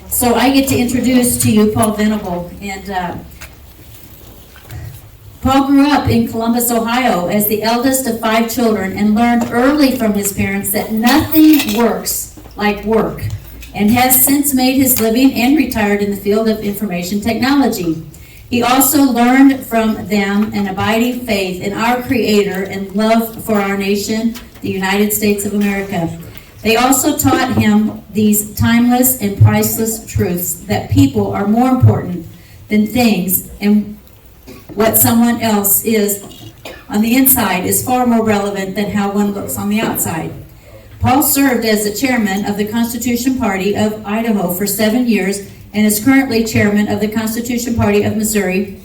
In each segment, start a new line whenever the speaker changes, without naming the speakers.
So I get to introduce to you Paul Venable. And Paul grew up in Columbus, Ohio as the eldest of 5 children and learned early from his parents that nothing works like work, and has since made his living and retired in the field of information technology. He also learned from them an abiding faith in our Creator and love for our nation, the United States of America. They also taught him these timeless and priceless truths that people are more important than things, and what someone else is on the inside is far more relevant than how one looks on the outside. Paul served as the chairman of the Constitution Party of Idaho for 7 years and is currently chairman of the Constitution Party of Missouri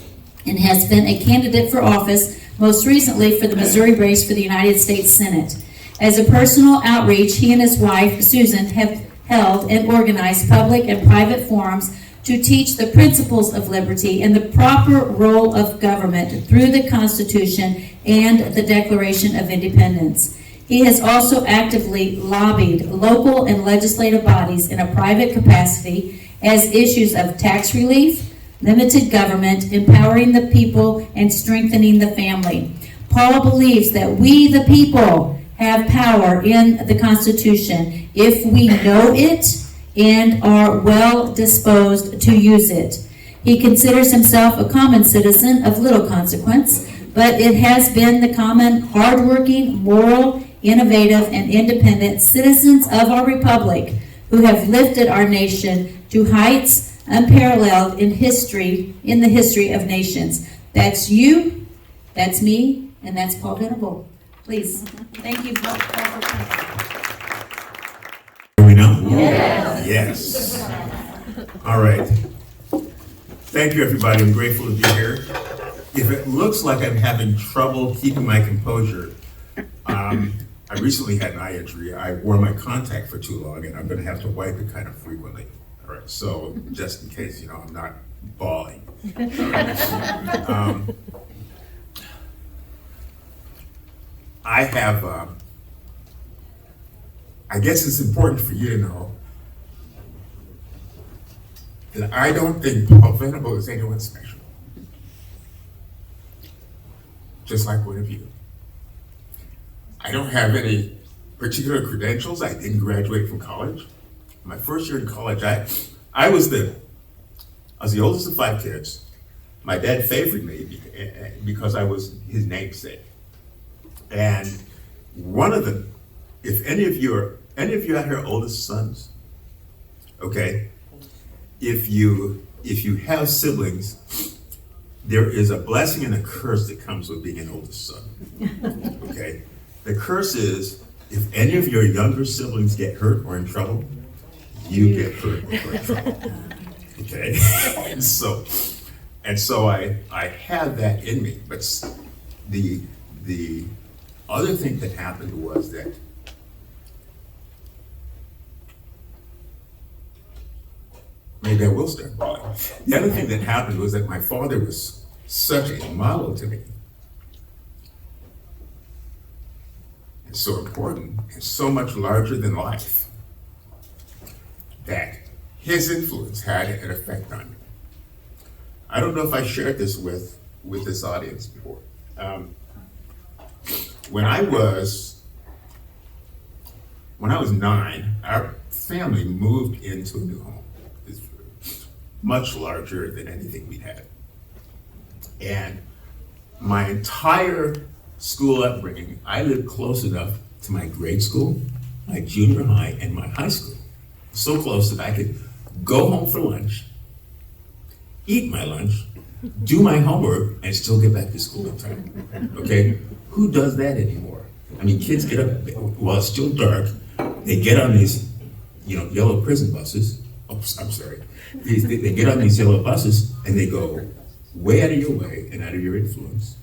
and has been a candidate for office, most recently for the Missouri race for the United States Senate. As a personal outreach, he and his wife, Susan, have held and organized public and private forums to teach the principles of liberty and the proper role of government through the Constitution and the Declaration of Independence. He has also actively lobbied local and legislative bodies in a private capacity as issues of tax relief, limited government, empowering the people, and strengthening the family. Paul believes that we, the people, have power in the Constitution if we know it and are well disposed to use it. He considers himself a common citizen of little consequence, but it has been the common, hardworking, moral, innovative, and independent citizens of our republic who have lifted our nation to heights unparalleled in the history of nations. That's you, that's me, and that's Paul Venable. Please. Thank you, Paul, for coming.
We know?
Yes.
Yes. All right. Thank you, everybody. I'm grateful to be here. If it looks like I'm having trouble keeping my composure, I recently had an eye injury. I wore my contact for too long, and I'm going to have to wipe it kind of frequently. All right. So just in case, I'm not bawling. All right. I have, I guess it's important for you to know that I don't think Paul Venable is anyone special. Just like one of you. I don't have any particular credentials. I didn't graduate from college. My first year in college, I was the oldest of 5 kids. My dad favored me because I was his namesake. And one of them, if any of you out here are oldest sons, okay, if you have siblings, there is a blessing and a curse that comes with being an oldest son, okay? The curse is, if any of your younger siblings get hurt or in trouble, you get hurt or in trouble, okay? and so I have that in me, but the other thing that happened was that maybe I will start bawling. The other thing that happened was that my father was such a model to me. And so important and so much larger than life that his influence had an effect on me. I don't know if I shared this with this audience before. When I was 9, our family moved into a new home. It's much larger than anything we had. And my entire school upbringing, I lived close enough to my grade school, my junior high, and my high school. So close that I could go home for lunch, eat my lunch, do my homework, and still get back to school on time, okay? Who does that anymore? I mean, kids get up while it's still dark, they get on these, yellow prison buses. Oh, I'm sorry. They get on these yellow buses and they go way out of your way and out of your influence.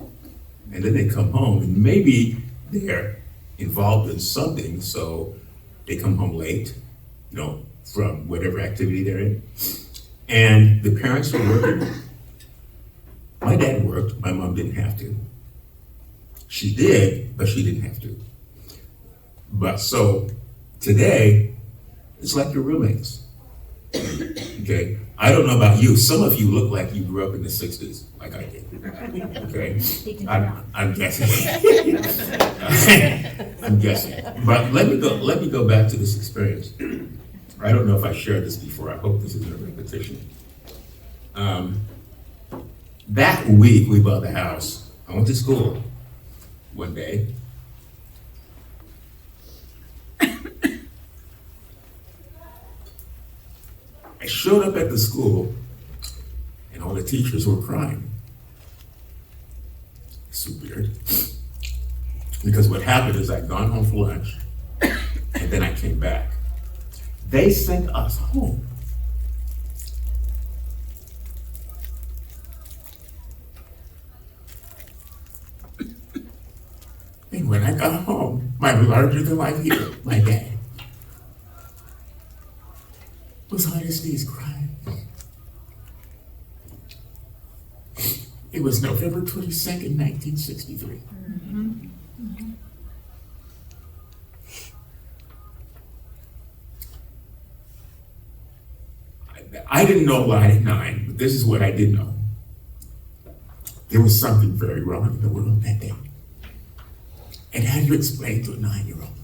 And then they come home and maybe they're involved in something, so they come home late, from whatever activity they're in. And the parents are working. My dad worked, my mom didn't have to. She did, but she didn't have to. But so today, it's like your roommates. Okay, I don't know about you. Some of you look like you grew up in the '60s, like I did. Okay, I'm guessing. I'm guessing. But let me go back to this experience. I don't know if I shared this before. I hope this isn't a repetition. That week we bought the house. I went to school one day. I showed up at the school and all the teachers were crying. It's so weird. Because what happened is I'd gone home for lunch and then I came back. They sent us home. And when I got home, my larger than life hero, my dad, was on his knees crying. It was November 22nd, 1963. I didn't know a lot at 9, but this is what I did know. There was something very wrong in the world that day. And how do you explain to a 9-year-old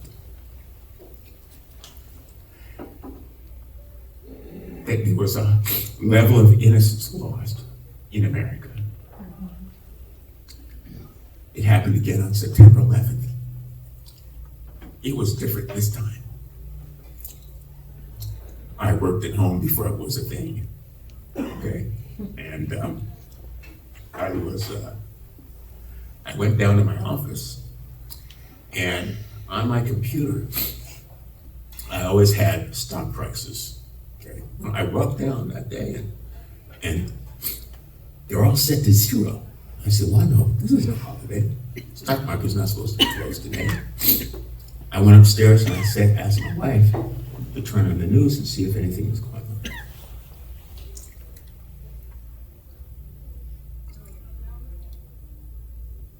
that there was a level of innocence lost in America? It happened again on September 11th. It was different this time. I worked at home before it was a thing, okay? And I went down to my office, and on my computer, I always had stock prices, okay? I walked down that day, and they're all set to 0. I said, well, no, this isn't a holiday. Stock market's not supposed to be closed today. I went upstairs and I asked my wife to turn on the news and see if anything was going on.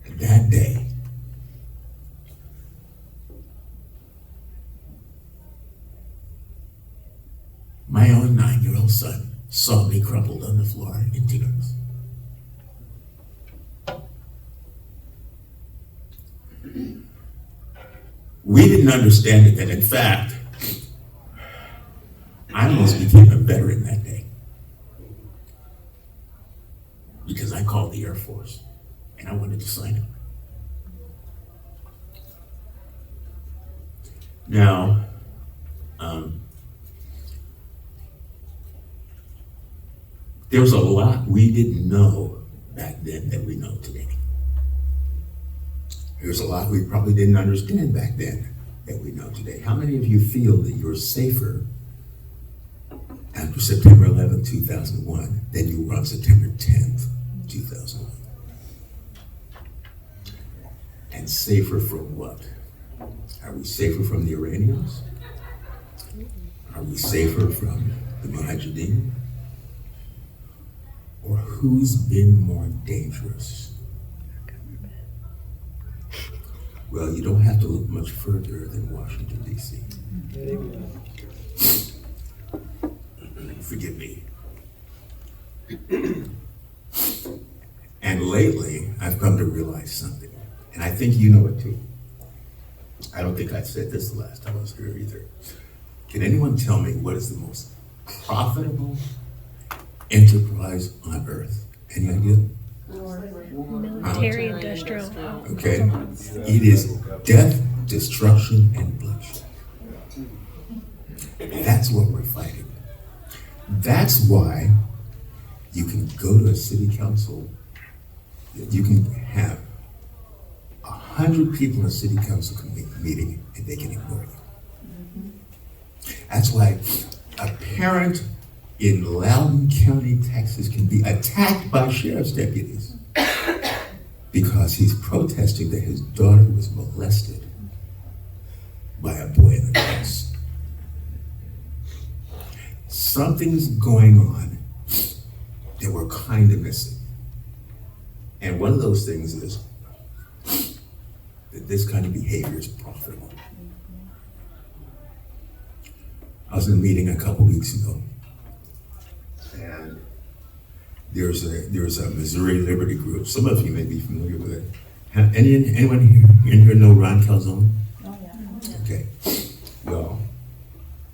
And that day, my own 9-year-old son saw me crumpled on the floor in tears. We didn't understand it, that in fact, I almost became a veteran that day because I called the Air Force and I wanted to sign up. Now, there was a lot we didn't know back then that we know today. There's a lot we probably didn't understand back then that we know today. How many of you feel that you're safer after September 11, 2001 than you were on September 10th, 2001? And safer from what? Are we safer from the Iranians? Are we safer from the Mujahideen? Or who's been more dangerous? Well, you don't have to look much further than Washington, D.C. Forgive me. And lately, I've come to realize something, and I think you know it too. I don't think I said this the last time I was here either. Can anyone tell me what is the most profitable enterprise on earth? Any idea?
Military, industrial.
Okay, it is death, destruction, and bloodshed. That's what we're fighting. That's why you can go to a city council, you can have 100 people in a city council meeting and they can ignore you. That's why a parent in Loudoun County, Texas can be attacked by sheriff's deputies because he's protesting that his daughter was molested by a boy in the house. Something's going on that we're kind of missing. And one of those things is that this kind of behavior is profitable. I was in a meeting a couple weeks ago, And there's a Missouri Liberty Group. Some of you may be familiar with it. Anyone in here know Ron Calzone?
Oh, yeah.
Okay. Well,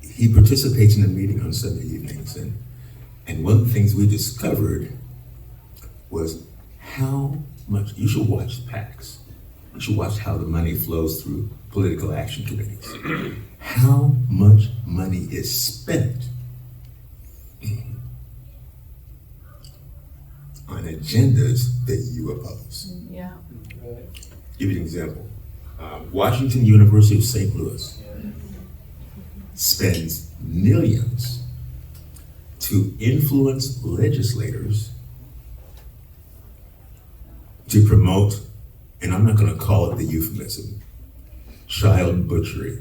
he participates in a meeting on Sunday evenings, and one of the things we discovered was how much, you should watch the PACs. You should watch how the money flows through political action committees. How much money is spent on agendas that you oppose.
Yeah.
Give you an example. Washington University of St. Louis spends millions to influence legislators to promote, and I'm not going to call it the euphemism, child butchery.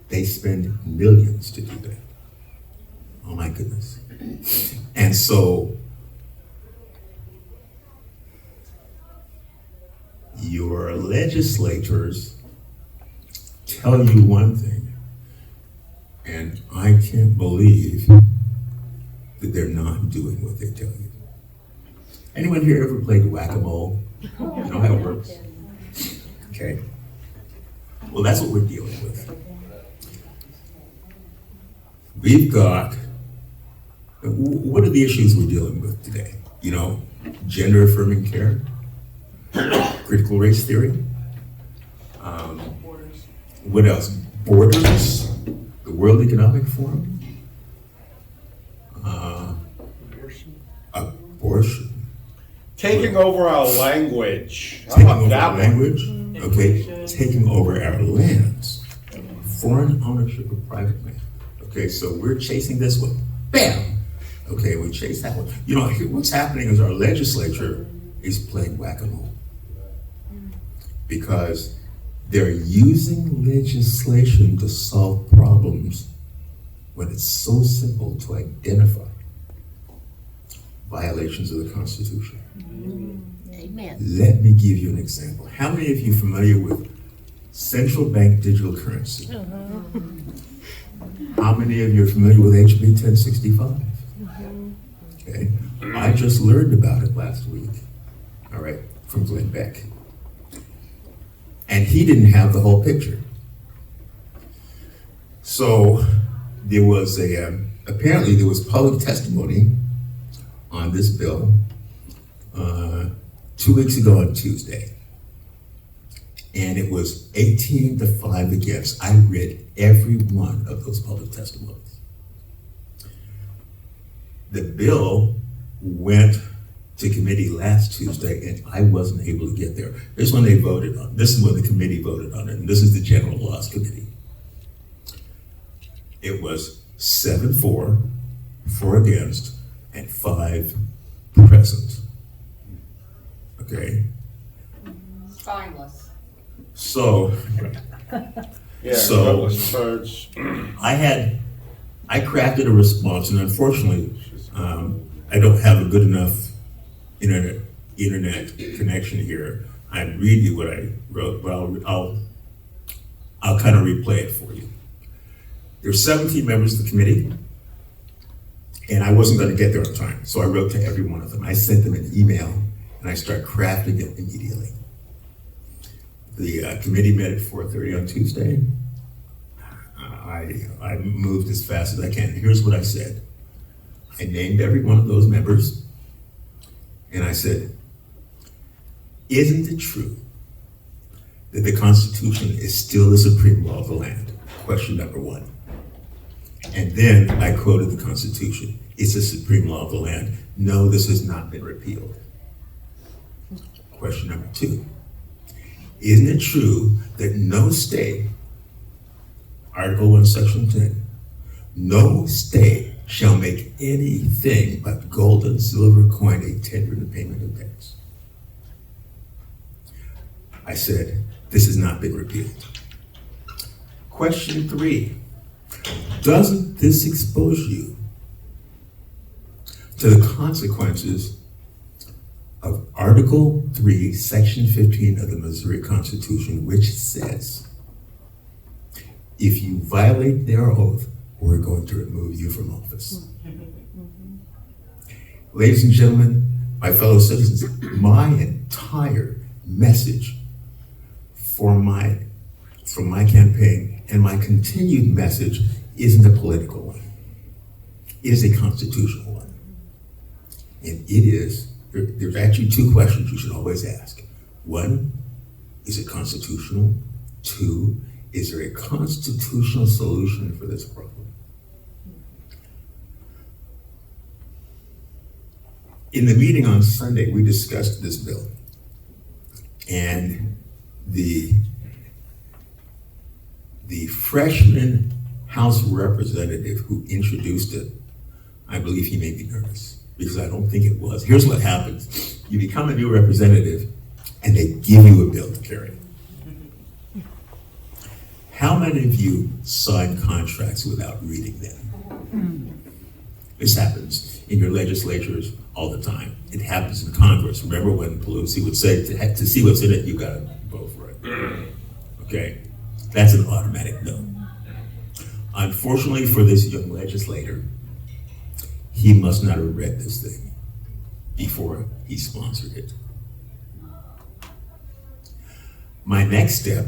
They spend millions to do that. Oh my goodness. And so your legislators tell you one thing, and I can't believe that they're not doing what they tell you. Anyone here ever played whack-a-mole? You know how it works? Okay. Well, that's what we're dealing with. We've got, what are the issues we're dealing with today? You know, gender affirming care, critical race theory, what else? Borders, the World Economic Forum, abortion.
Taking over our language. How
Taking
about
over
that
our
one?
language, okay, taking over our lands, foreign ownership of private land. Okay, so we're chasing this one, bam, okay, we chase that one. You know, what's happening is our legislature is playing whack-a-mole because they're using legislation to solve problems when it's so simple to identify violations of the Constitution.
Amen.
Let me give you an example. How many of you are familiar with central bank digital currency? How many of you are familiar with HB 1065? Okay, I just learned about it last week, all right, from Glenn Beck. And he didn't have the whole picture. So there was apparently there was public testimony on this bill 2 weeks ago on Tuesday. And it was 18-5 against. I read every one of those public testimonies. The bill went to committee last Tuesday, and I wasn't able to get there. This is when they voted on. This is when the committee voted on it, and this is the General Laws Committee. It was 7-4, 4 against, and 5 present. Okay.
Spineless.
So,
Yeah,
So-
that was Kurt's.
I crafted a response, and unfortunately, I don't have a good enough internet connection here. I'd read you what I wrote, but I'll kind of replay it for you. There's 17 members of the committee, and I wasn't going to get there on time, so I wrote to every one of them. I sent them an email, and I started crafting it immediately. The committee met at 4:30 on Tuesday. I moved as fast as I can. Here's what I said. I named every one of those members, and I said, isn't it true that the Constitution is still the supreme law of the land? Question number 1. And then I quoted the Constitution. It's the supreme law of the land. No, this has not been repealed. Question number 2. Isn't it true that no state, Article 1, Section 10, no state shall make anything but gold and silver coin a tender in the payment of debts? I said, this has not been repealed. Question 3, doesn't this expose you to the consequences of Article 3, Section 15 of the Missouri Constitution, which says, if you violate their oath, we're going to remove you from office? Ladies and gentlemen, my fellow citizens, my entire message from my campaign and my continued message isn't a political one. It is a constitutional one. And it is, there's actually two questions you should always ask. One, is it constitutional? Two, is there a constitutional solution for this problem? In the meeting on Sunday, we discussed this bill. And the freshman House representative who introduced it, I believe he made me nervous because I don't think it was. Here's what happens. You become a new representative and they give you a bill to carry. How many of you sign contracts without reading them? This happens in your legislatures all the time. It happens in Congress. Remember when Pelosi would say, to see what's in it, you gotta vote for it. Okay, that's an automatic no. Unfortunately for this young legislator, he must not have read this thing before he sponsored it. My next step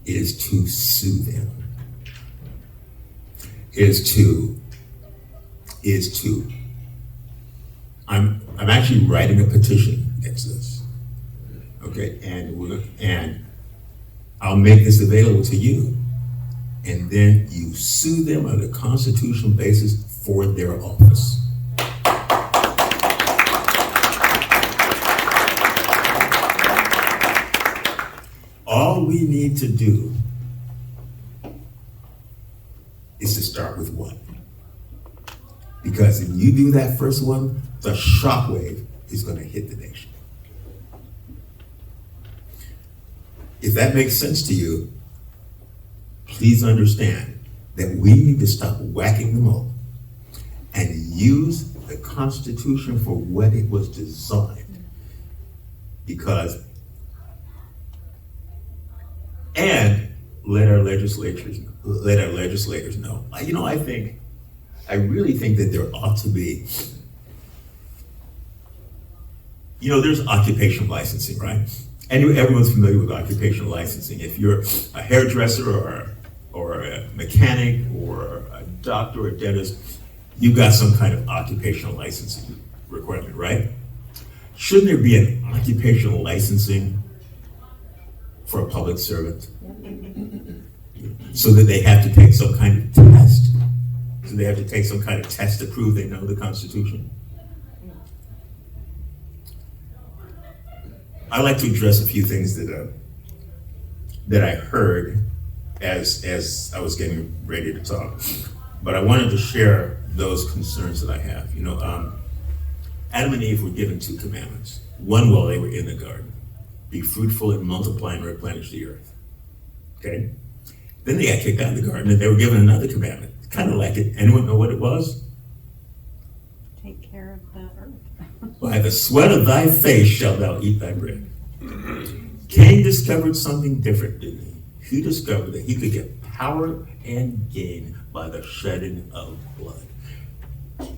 is to sue them. I'm actually writing a petition against this. Okay, and I'll make this available to you. And then you sue them on a constitutional basis for their office. All we need to do is to start with one. Because if you do that first one, the shockwave is going to hit the nation. If that makes sense to you, please understand that we need to stop whacking them all and use the Constitution for what it was designed. Because, and let our legislators know. I really think that there ought to be, there's occupational licensing, right? And everyone's familiar with occupational licensing. If you're a hairdresser or a mechanic or a doctor or a dentist, you've got some kind of occupational licensing requirement, right? Shouldn't there be an occupational licensing for a public servant? So that they have to take some kind of test? So they have to take some kind of test to prove they know the Constitution? I'd like to address a few things that I heard as I was getting ready to talk. But I wanted to share those concerns that I have. Adam and Eve were given 2 commandments. One while they were in the garden: be fruitful and multiply and replenish the earth. Okay? Then they got kicked out of the garden and they were given another commandment. Kind of like it. Anyone know what it was?
Take care of the earth.
By the sweat of thy face shalt thou eat thy bread. Cain discovered something different, didn't he? He discovered that he could get power and gain by the shedding of blood.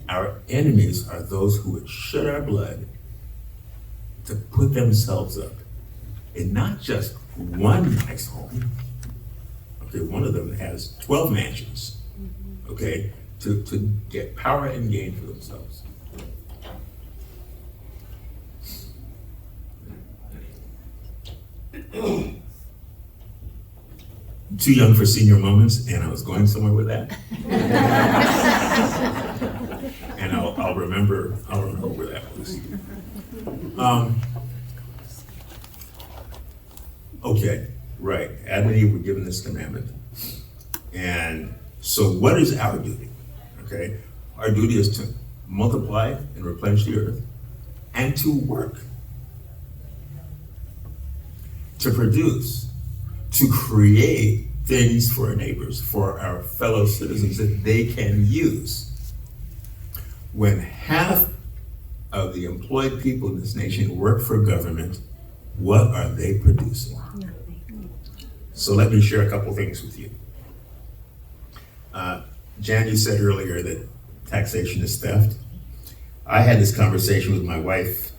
Our enemies are those who would shed our blood to put themselves up in not just one nice home. Okay, one of them has 12 mansions, okay, to get power and gain for themselves. Too young for senior moments, and I was going somewhere with that. And I'll remember where that was. Okay, right. Adam and Eve were given this commandment. And so what is our duty? Okay, our duty is to multiply and replenish the earth and to work, to produce, to create things for our neighbors, for our fellow citizens that they can use. When half of the employed people in this nation work for government, what are they producing?
Nothing.
So let me share a couple things with you. Jan, you said earlier that taxation is theft. I had this conversation with my wife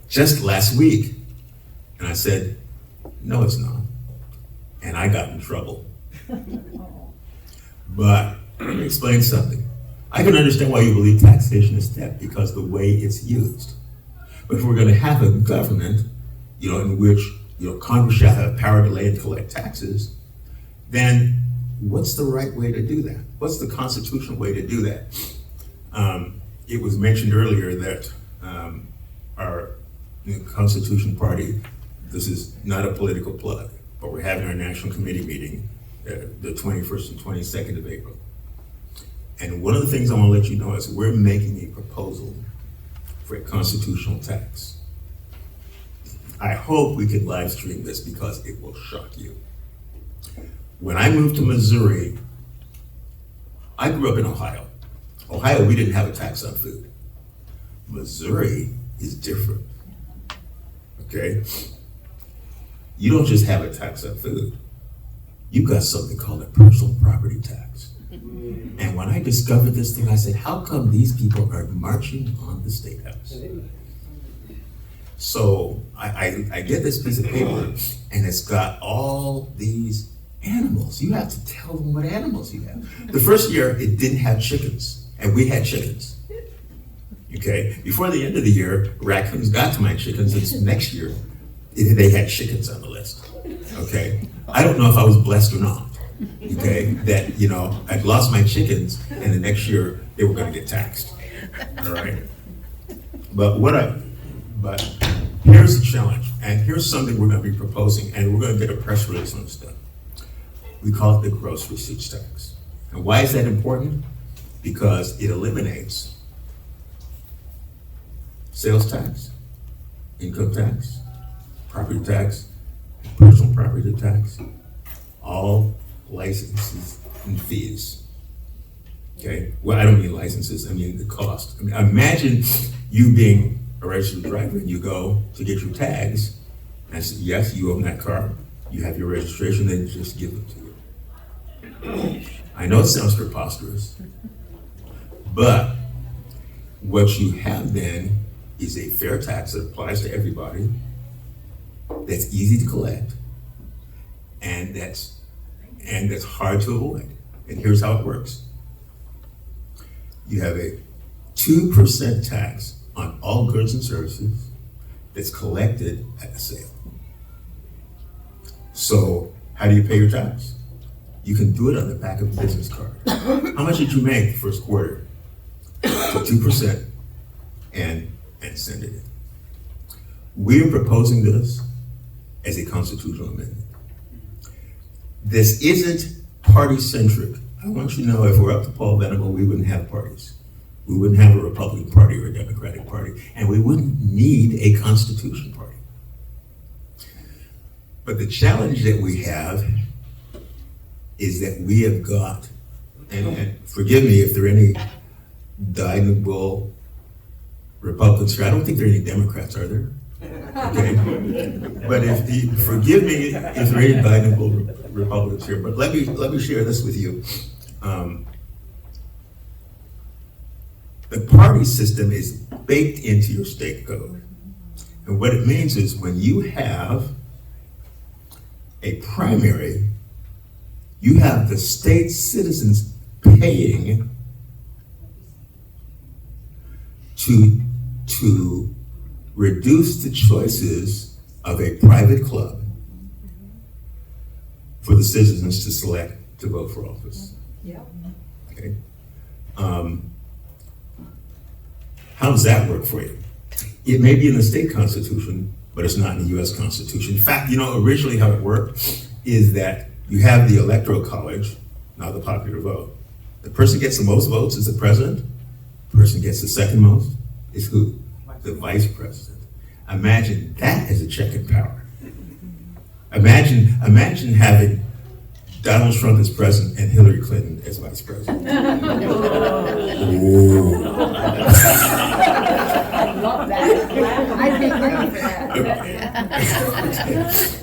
just last week, and I said, no, it's not. And I got in trouble. But let me explain something. I can understand why you believe taxation is theft, because the way it's used. But if we're going to have a government, in which, Congress shall have power to lay and collect taxes, then what's the right way to do that? What's the constitutional way to do that? It was mentioned earlier that our Constitution Party, this is not a political plug, but we're having our National Committee meeting the 21st and 22nd of April. And one of the things I want to let you know is we're making a proposal for a constitutional tax. I hope we can live stream this because it will shock you. When I moved to Missouri, I grew up in Ohio. Ohio, we didn't have a tax on food. Missouri is different, okay? You don't just have a tax on food. You've got something called a personal property tax. And when I discovered this thing, I said, how come these people are marching on the State House? So I get this piece of paper, and it's got all these animals. You have to tell them what animals you have. The first year, it didn't have chickens, and we had chickens. Okay, before the end of the year, raccoons got to my chickens, and next year, they had chickens on the list. Okay, I don't know if I was blessed or not. Okay, that I'd lost my chickens, and the next year they were going to get taxed. All right, but here's the challenge, and here's something we're going to be proposing, and we're going to get a press release on this stuff. We call it the gross receipts tax. And why is that important? Because it eliminates sales tax, income tax, property tax, personal property tax, all licenses and fees. Okay, well, I don't mean licenses, I mean the cost. I mean, imagine you being a registered driver and you go to get your tags, and I said, yes, you own that car, you have your registration, then just give it to you. I know it sounds preposterous, but what you have then is a fair tax that applies to everybody, that's easy to collect, and that's hard to avoid. And here's how it works. You have a 2% tax on all goods and services that's collected at the sale. So how do you pay your tax? You can do it on the back of a business card. How much did you make the first quarter? So 2% and send it in. We're proposing this as a constitutional amendment. This isn't party-centric. I want you to know if we're up to Paul Venable, we wouldn't have parties. We wouldn't have a Republican Party or a Democratic Party, and we wouldn't need a Constitution Party. But the challenge that we have is that we have got, and forgive me if there are any dyed-in-the-wool Republicans here. I don't think there are any Democrats, are there? Okay, but forgive me if there are any dyed-in-the-wool Republicans here. But let me share this with you. The party system is baked into your state code, and what it means is when you have a primary, you have the state citizens paying to reduce the choices of a private club for the citizens to select to vote for office.
Yeah.
Okay. How does that work for you? It may be in the state constitution, but it's not in the U.S. Constitution. In fact, originally how it worked is that you have the electoral college, not the popular vote. The person gets the most votes is the president. The person gets the second most is who? The vice president. Imagine that as a check and power. Imagine having Donald Trump as president and Hillary Clinton as vice president. Ooh.
I love that. I'd be ready for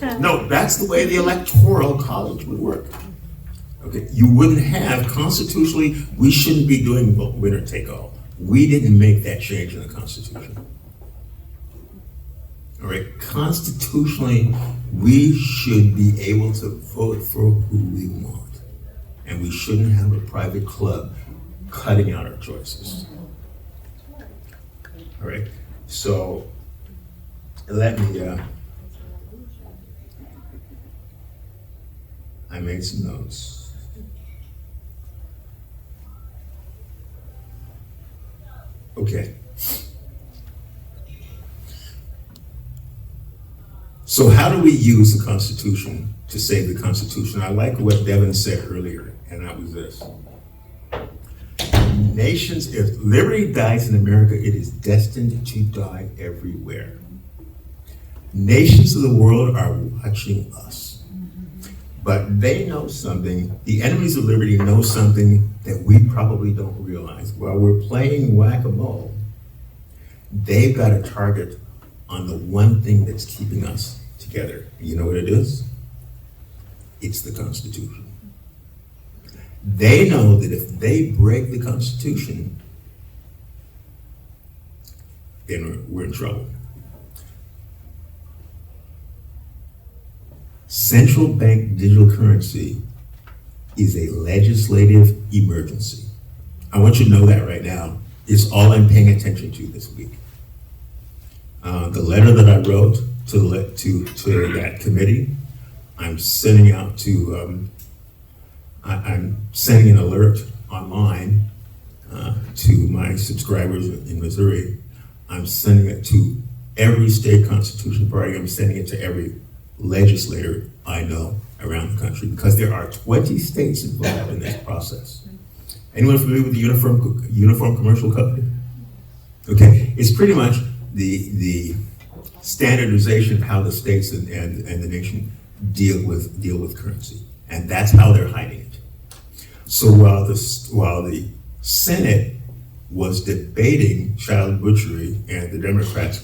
that.
No, that's the way the electoral college would work. Okay, you wouldn't have constitutionally. We shouldn't be doing winner take all. We didn't make that change in the Constitution. All right, constitutionally, we should be able to vote for who we want. And we shouldn't have a private club cutting out our choices. All right, so let me, I made some notes. Okay. So how do we use the Constitution to save the Constitution? I like what Devin said earlier, and that was this. Nations, if liberty dies in America, it is destined to die everywhere. Nations of the world are watching us, but they know something. The enemies of liberty know something that we probably don't realize. While we're playing whack-a-mole, they've got a target on the one thing that's keeping us together. You know what it is? It's the Constitution. They know that if they break the Constitution, then we're in trouble. Central bank digital currency is a legislative emergency. I want you to know that right now. It's all I'm paying attention to this week. The letter that I wrote to that committee, I'm sending out to, I'm sending an alert online to my subscribers in Missouri. I'm sending it to every state Constitution Party. I'm sending it to every legislator I know around the country, because there are 20 states involved in this process. Anyone familiar with the Uniform Commercial Code? Okay, it's pretty much the standardization of how the states and the nation deal with currency, and that's how they're hiding it. So while the Senate was debating child butchery and the Democrats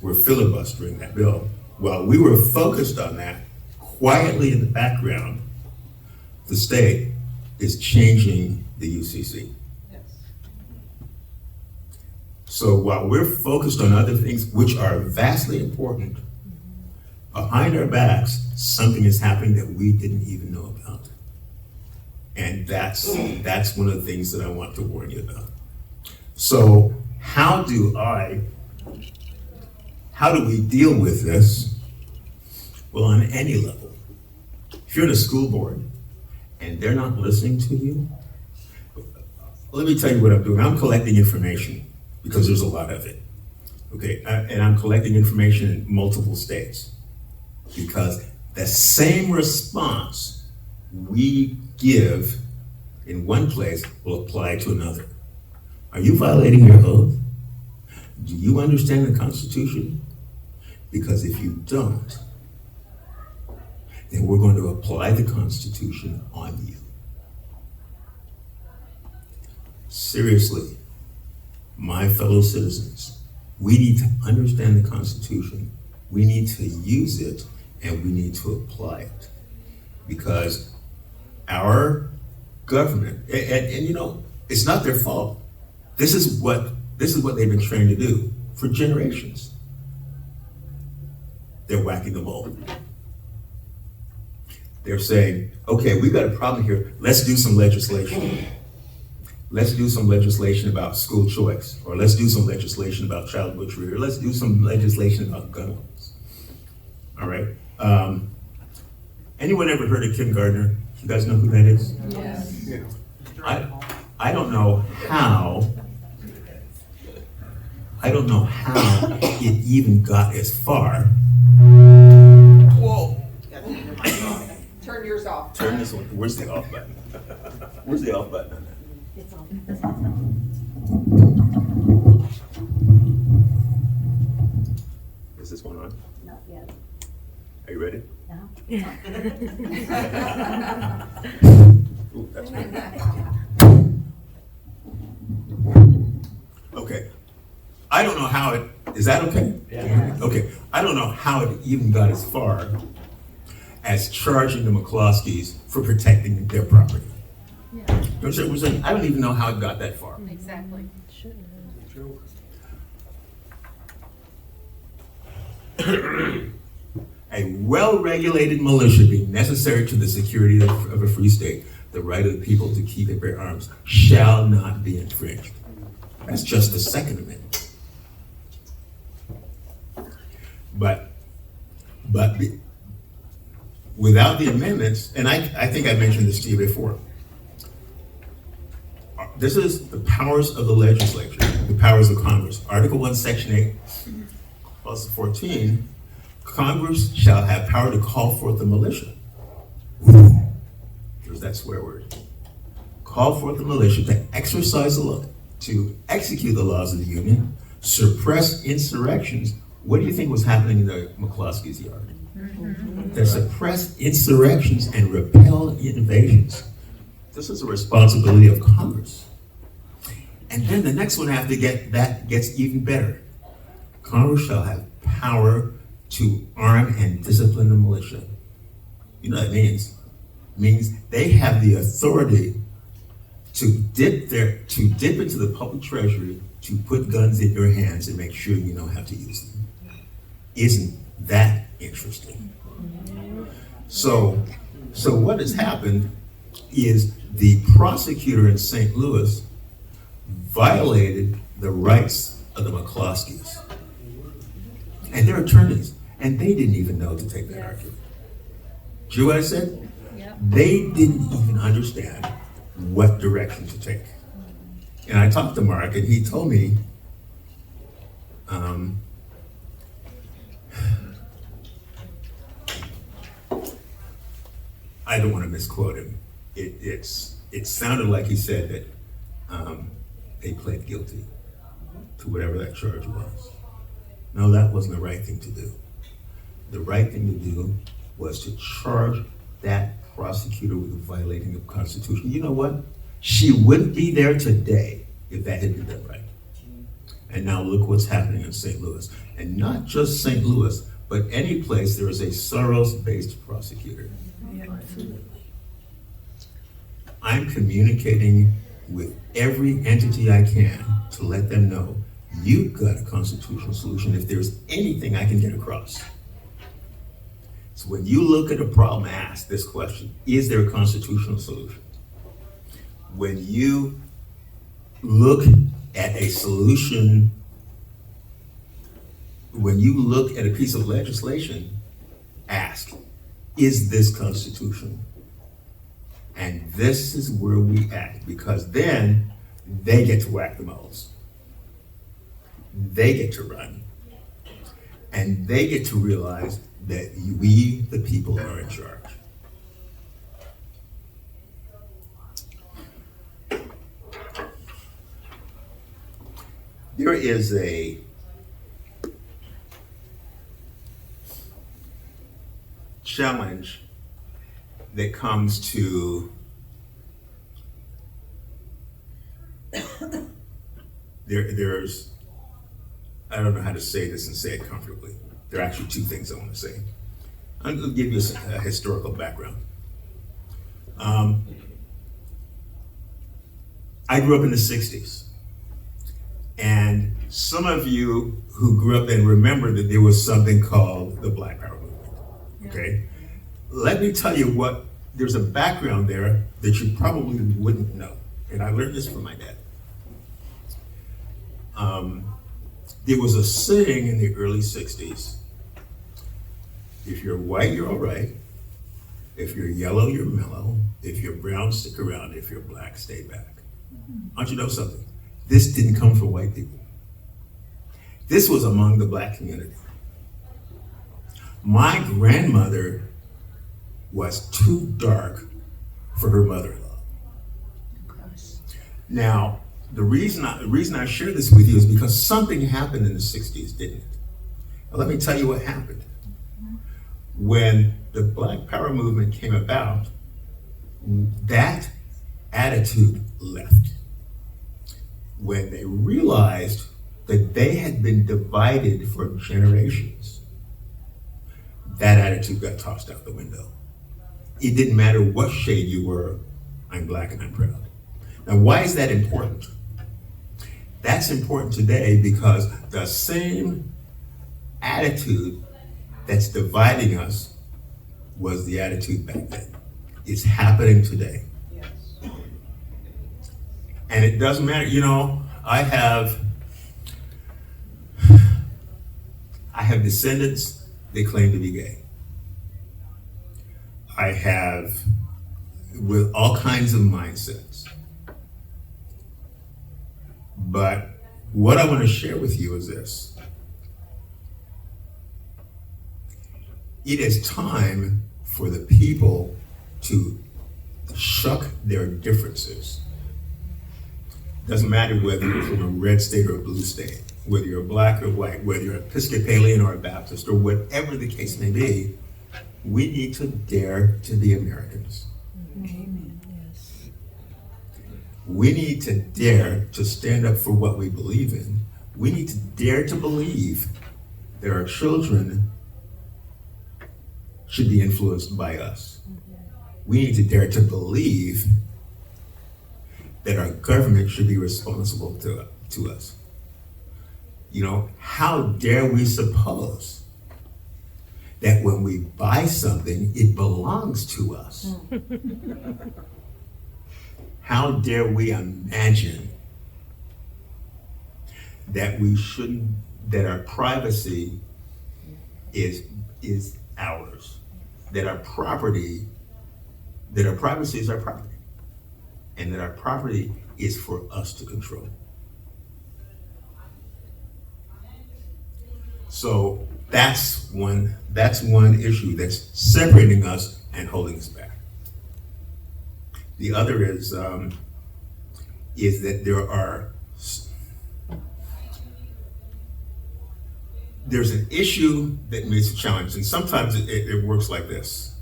were filibustering that bill, while we were focused on that, quietly in the background, the state is changing the UCC.
Yes.
So while we're focused on other things which are vastly important, behind our backs, something is happening that we didn't even know about. And that's one of the things that I want to warn you about. So how do we deal with this? Well, on any level. If you're in a school board and they're not listening to you, let me tell you what I'm doing. I'm collecting information because there's a lot of it. Okay, and I'm collecting information in multiple states because the same response we give in one place will apply to another. Are you violating your oath? Do you understand the Constitution? Because if you don't, then we're going to apply the Constitution on you. Seriously, my fellow citizens, we need to understand the Constitution, we need to use it, and we need to apply it. Because our government, and you know, it's not their fault. This is what they've been trained to do for generations. They're whacking the mole. They're saying, okay, we've got a problem here. Let's do some legislation. Let's do some legislation about school choice, or let's do some legislation about child butchery, or let's do some legislation about gun laws. All right. Anyone ever heard of Kim Gardner? You guys know who that is?
Yes.
Yeah. I don't know how it even got as far. Whoa.
Turn yours off.
Turn this one. Where's the off button? Where's the off button on that?
It's on.
Is this one on?
Not yet.
Are you ready?
No.
Ooh, that's good. Okay. I don't know how it, is that okay?
Yeah.
Okay. I don't know how it even got as far as charging the McCloskeys for protecting their property.
Yeah.
You understand what I'm saying? I don't even know how it got that far.
Exactly.
A well-regulated militia being necessary to the security of a free state, the right of the people to keep and bear arms shall not be infringed. That's just the Second Amendment. But without the amendments, and I think I mentioned this to you before, this is the powers of the legislature, the powers of Congress. Article 1, Section 8, Clause 14, Congress shall have power to call forth the militia. There's that swear word. Call forth the militia to exercise the law, to execute the laws of the Union, suppress insurrections. What do you think was happening in the McCloskey's yard? To suppress insurrections and repel invasions. This is a responsibility of Congress. And then the next one after that gets even better. Congress shall have power to arm and discipline the militia. You know what it means? It means they have the authority to dip into the public treasury, to put guns in your hands and make sure you know how to use them. Isn't that interesting? So what has happened is the prosecutor in St. Louis violated the rights of the McCloskeys and their attorneys, and they didn't even know to take that argument. Do you know what I said?
Yep.
They didn't even understand what direction to take. And I talked to Mark, and he told me, I don't want to misquote him. It sounded like he said that they pled guilty to whatever that charge was. No, that wasn't the right thing to do. The right thing to do was to charge that prosecutor with violating the Constitution. You know what? She wouldn't be there today if that had been done right. And now look what's happening in St. Louis. And not just St. Louis, but any place there is a Soros-based prosecutor. I'm communicating with every entity I can to let them know you've got a constitutional solution if there's anything I can get across. So when you look at a problem, ask this question: is there a constitutional solution? When you look at a solution, when you look at a piece of legislation, ask, is this constitutional? And this is where we act, because then they get to whack the mulls. They get to run. And they get to realize that we, the people, are in charge. There is a challenge that comes to there's I don't know how to say this and say it comfortably. There are actually two things I want to say. I'm going to give you a historical background. I grew up in the 60s. And some of you who grew up then remember that there was something called the Black Power movement, okay? Let me tell you there's a background there that you probably wouldn't know. And I learned this from my dad. There was a saying in the early 60s, if you're white, you're all right. If you're yellow, you're mellow. If you're brown, stick around. If you're black, stay back. Don't you know something? This didn't come from white people. This was among the black community. My grandmother was too dark for her mother-in-law. Now, the reason I share this with you is because something happened in the 60s, didn't it? Now, let me tell you what happened. When the Black Power movement came about, that attitude left. When they realized that they had been divided for generations, that attitude got tossed out the window. It didn't matter what shade you were, I'm black and I'm proud. Now, why is that important? That's important today because the same attitude that's dividing us was the attitude back then. It's happening today.
Yes.
And it doesn't matter, I have descendants that claim to be gay. I have with all kinds of mindsets. But what I want to share with you is this. It is time for the people to shuck their differences. Doesn't matter whether you're from a red state or a blue state, whether you're black or white, whether you're Episcopalian or a Baptist, or whatever the case may be, we need to dare to be Americans.
Amen, yes.
We need to dare to stand up for what we believe in. We need to dare to believe that our children should be influenced by us. We need to dare to believe that our government should be responsible to us. How dare we suppose that when we buy something, it belongs to us? How dare we imagine that that our privacy is ours, that our privacy is our property, and that our property is for us to control. So that's one issue that's separating us and holding us back. The other is that there's an issue that makes a challenge, and sometimes it works like this.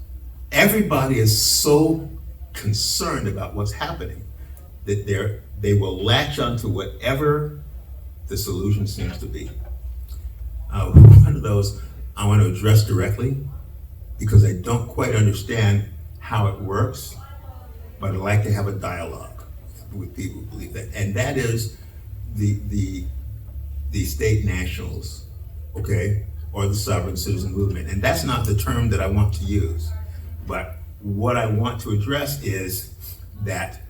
Everybody is so concerned about what's happening that they will latch onto whatever the solution seems to be. One of those I want to address directly because I don't quite understand how it works, but I'd like to have a dialogue with people who believe that, and that is the state nationals, okay, or the sovereign citizen movement. And that's not the term that I want to use, but what I want to address is that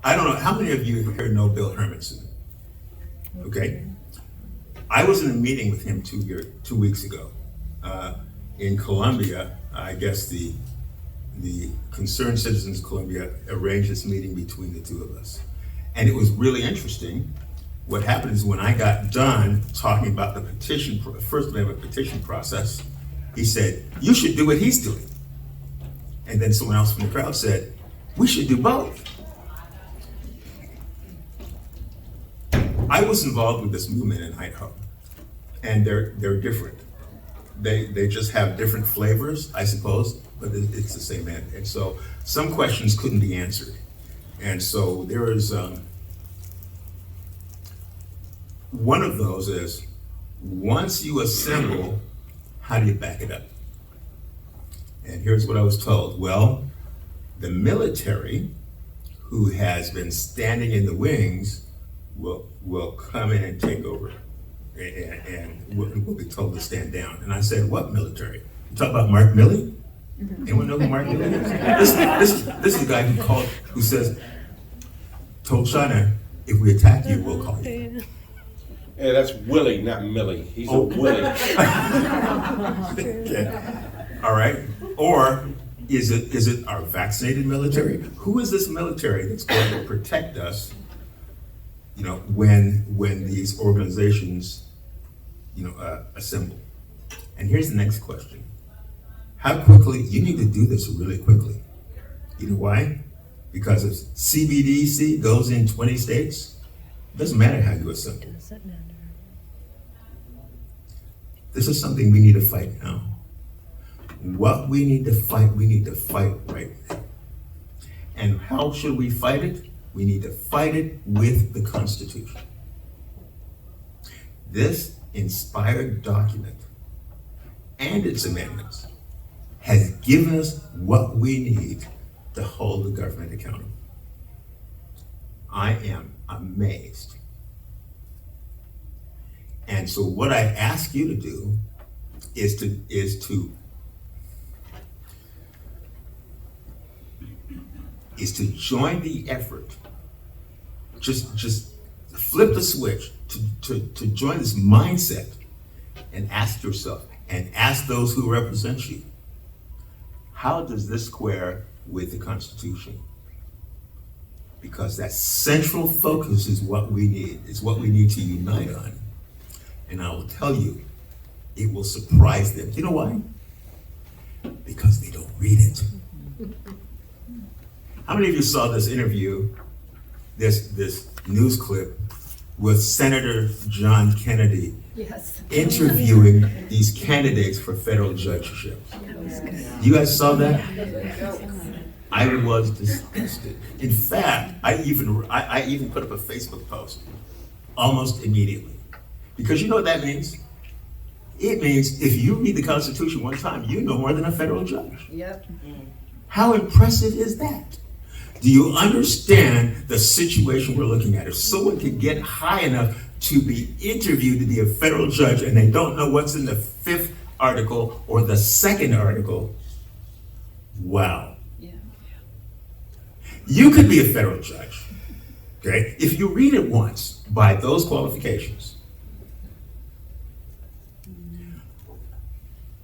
I don't know how many of you here know Bill Hermanson. Okay, I was in a meeting with him 2 weeks ago in Columbia. I guess the Concerned Citizens of Columbia arranged this meeting between the two of us, and it was really interesting. What happened is when I got done talking about the First Amendment petition process, he said, "You should do what he's doing," and then someone else from the crowd said, "We should do both." I was involved with this movement in Idaho, and they're different. They just have different flavors, I suppose, but it's the same end. And so some questions couldn't be answered. And so there is one of those is, once you assemble, how do you back it up? And here's what I was told. Well, the military, who has been standing in the wings, will come in and take over, and we'll be told to stand down. And I said, what military? You talk about Mark Milley? Anyone know who Mark Milley is? This is the guy who told China, if we attack you, we'll call you.
Yeah, that's Willie, not Millie. He's a Willie.
Okay. All right. Or is it our vaccinated military? Who is this military that's going to protect us? When these organizations, assemble. And here's the next question. How quickly? You need to do this really quickly. You know why? Because if CBDC goes in 20 states, it doesn't matter how you assemble.
Doesn't matter.
This is something we need to fight now. What we need to fight right now. And how should we fight it? We need to fight it with the Constitution. This inspired document and its amendments has given us what we need to hold the government accountable. I am amazed. And so what I ask you to do is to join the effort. Just flip the switch to join this mindset and ask yourself and ask those who represent you, how does this square with the Constitution? Because that central focus is what we need. It's what we need to unite on. And I will tell you, it will surprise them. You know why? Because they don't read it. How many of you saw this interview, this news clip with Senator John Kennedy interviewing these candidates for federal judgeship? You guys saw that? I was disgusted. In fact, I even put up a Facebook post almost immediately. Because you know what that means? It means if you read the Constitution one time, you know more than a federal judge.
Yep.
How impressive is that? Do you understand the situation we're looking at? If someone could get high enough to be interviewed to be a federal judge and they don't know what's in the 5th article or the 2nd article, wow.
Yeah.
You could be a federal judge, okay? If you read it once by those qualifications.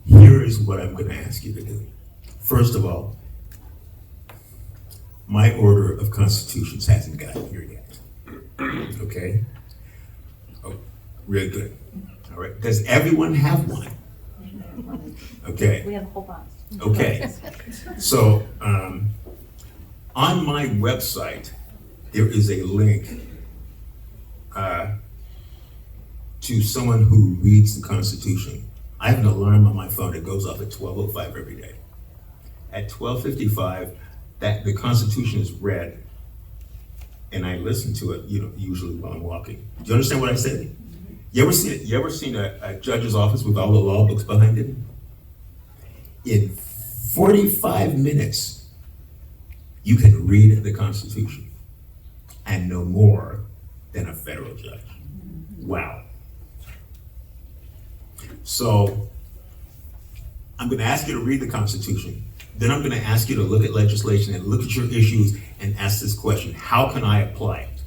Here is what I'm going to ask you to do. First of all, my order of constitutions hasn't gotten here yet. Okay? Oh, real good. All right. Does everyone have one? Okay.
We have a whole box.
Okay. So, on my website, there is a link to someone who reads the Constitution. I have an alarm on my phone that goes off at 12:05 every day. At 12:55, that the Constitution is read, and I listen to it, usually while I'm walking. Do you understand what I said? You ever seen it? You ever seen a judge's office with all the law books behind it? In 45 minutes, you can read the Constitution and know more than a federal judge. Wow. So, I'm going to ask you to read the Constitution. Then I'm going to ask you to look at legislation and look at your issues and ask this question: how can I apply it?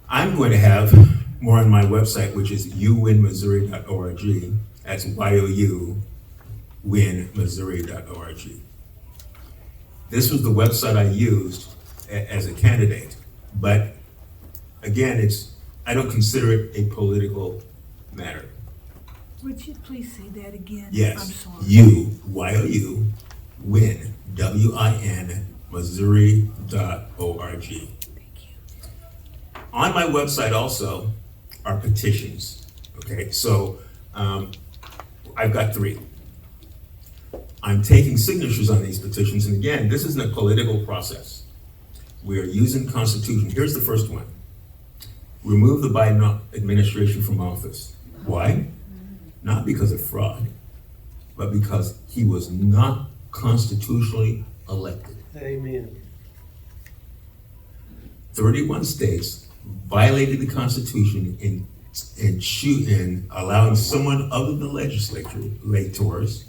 I'm going to have more on my website, which is youwinmissouri.org. That's youwinmissouri.org. This was the website I used as a candidate, but again, I don't consider it a political matter.
Would you please say that again?
Yes.
I'm sorry.
YOU, win, WIN, Missouri.org.
Thank you.
On my website also are petitions. Okay, so I've got 3. I'm taking signatures on these petitions, and again, this isn't a political process. We are using Constitution. Here's the first one: remove the Biden administration from office. Why? Not because of fraud, but because he was not constitutionally elected.
Amen.
31 states violated the Constitution in allowing someone other than legislators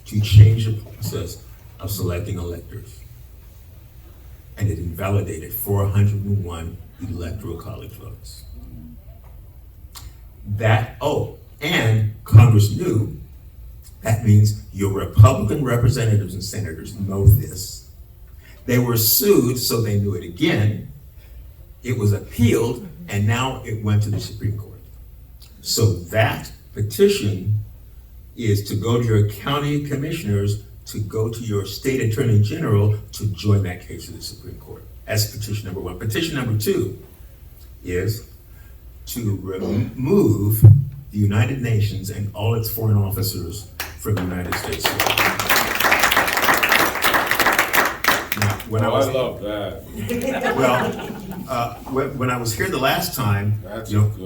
to change the process of selecting electors. And it invalidated 401 electoral college votes. And Congress knew that means your Republican representatives and senators know this. They were sued, so they knew it again. It was appealed, and now it went to the Supreme Court. So that petition is to go to your county commissioners, to go to your state attorney general to join that case to the Supreme Court. That's petition number 1. Petition number 2 is to remove the United Nations and all its foreign officers from the United States. Now, when I love that. Well, when I was here the last time,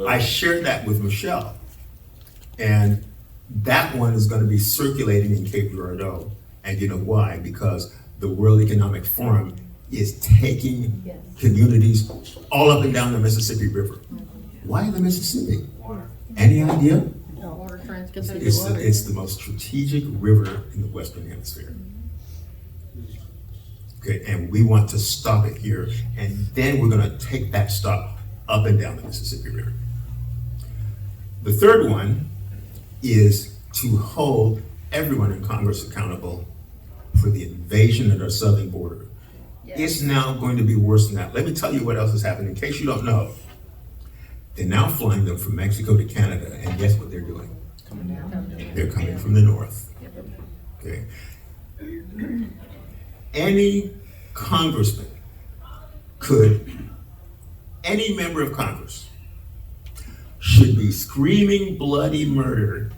I shared that with Michelle, and that one is going to be circulating in Cape Girardeau, And you know why? Because the World Economic Forum is taking communities all up and down the Mississippi River. Why the Mississippi? Any idea?
Water trends,
It's the most strategic river in the Western Hemisphere. Okay, and we want to stop it here, and then we're gonna take that stop up and down the Mississippi River. The third one is to hold everyone in Congress accountable for the invasion at our southern border. It's now going to be worse than that. Let me tell you what else is happening, in case you don't know. They're now flying them from Mexico to Canada, and guess what they're doing? They're coming from the north. Okay. Any congressman any member of Congress should be screaming bloody murder.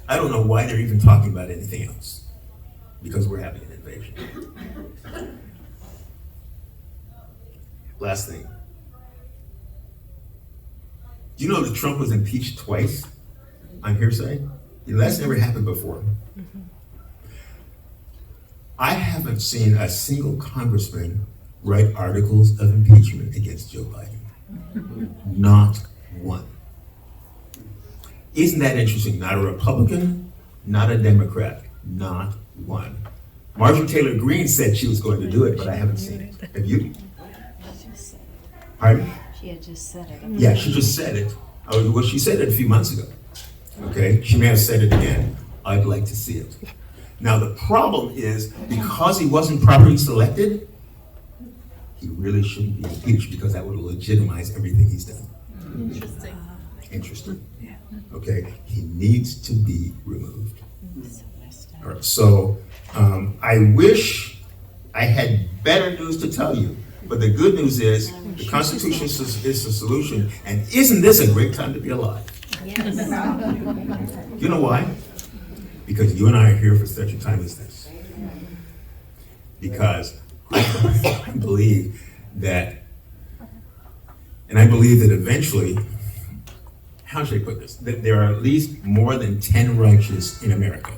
I don't know why they're even talking about anything else, because we're having an invasion. Last thing. Do you know that Trump was impeached twice on hearsay? That's never happened before. I haven't seen a single congressman write articles of impeachment against Joe Biden. Not one. Isn't that interesting? Not a Republican, not a Democrat, not one. Marjorie Taylor Greene said she was going to do it, but I haven't seen it. Have you? Pardon?
She had just said it.
Yeah, she just said it. Well, she said it a few months ago. Okay, she may have said it again. I'd like to see it. Now, the problem is, because he wasn't properly selected, he really shouldn't be impeached, because that would legitimize everything he's done. Interesting. Okay, he needs to be removed. All right, so I wish I had better news to tell you, but the good news is the Constitution is the solution, and isn't this a great time to be alive? You know why? Because you and I are here for such a time as this. Because I believe that, and I believe that eventually, how should I put this? That there are at least more than 10 righteous in America.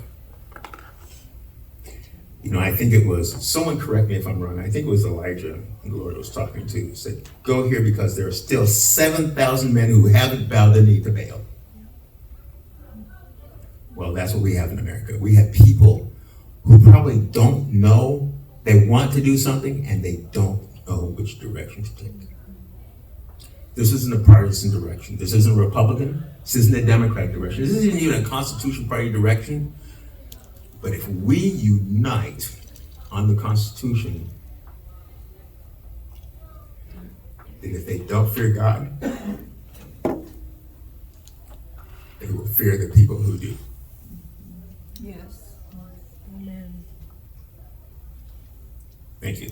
You know, I think it was, someone correct me if I'm wrong, I think it was Elijah, the Lord was talking to, said, go here because there are still 7,000 men who haven't bowed the knee to Baal. Well, that's what we have in America. We have people who probably don't know, they want to do something, and they don't know which direction to take. This isn't a partisan direction. This isn't a Republican. This isn't a Democratic direction. This isn't even a Constitution Party direction. But if we unite on the Constitution, then if they don't fear God, they will fear the people who do.
Yes.
Amen.
Thank you.